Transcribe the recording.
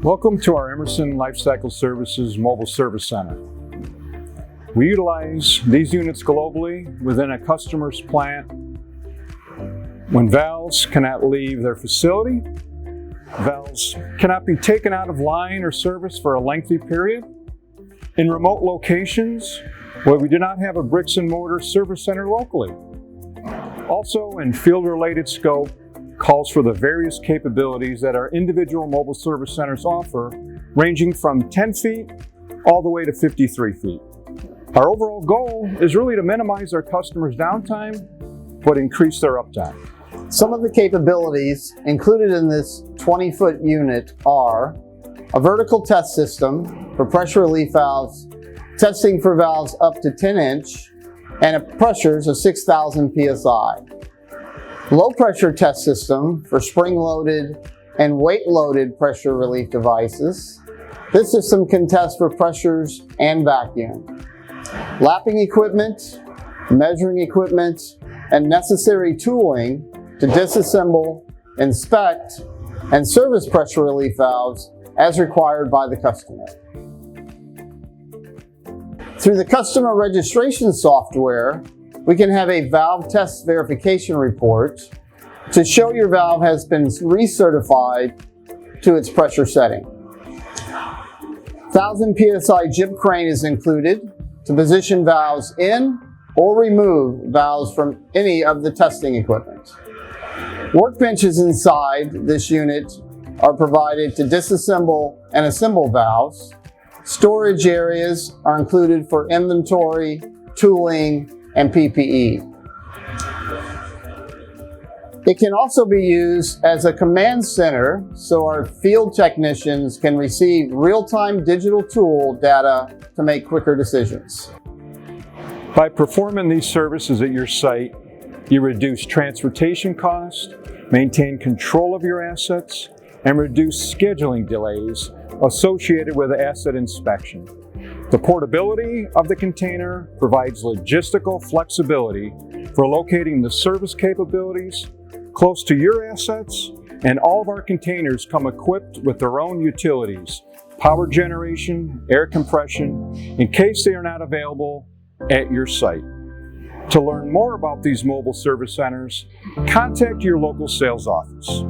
Welcome to our Emerson Lifecycle Services Mobile Service Center. We utilize these units globally within a customer's plant. When valves cannot leave their facility, valves cannot be taken out of line or service for a lengthy period, in remote locations where we do not have a bricks and mortar service center locally. Also, in field-related scope, calls for the various capabilities that our individual mobile service centers offer, ranging from 10 feet all the way to 53 feet. Our overall goal is really to minimize our customers' downtime, but increase their uptime. Some of the capabilities included in this 20-foot unit are a vertical test system for pressure relief valves, testing for valves up to 10-inch, and pressures of 6,000 psi. Low pressure test system for spring-loaded and weight-loaded pressure relief devices. This system can test for pressures and vacuum. Lapping equipment, measuring equipment, and necessary tooling to disassemble, inspect, and service pressure relief valves as required by the customer. Through the customer registration software, we can have a valve test verification report to show your valve has been recertified to its pressure setting. 1,000 psi jib crane is included to position valves in or remove valves from any of the testing equipment. Workbenches inside this unit are provided to disassemble and assemble valves. Storage areas are included for inventory, tooling, and PPE. It can also be used as a command center so our field technicians can receive real-time digital tool data to make quicker decisions. By performing these services at your site, you reduce transportation costs, maintain control of your assets, and reduce scheduling delays associated with asset inspection. The portability of the container provides logistical flexibility for locating the service capabilities close to your assets, and all of our containers come equipped with their own utilities, power generation, air compression, in case they are not available at your site. To learn more about these mobile service centers, contact your local sales office.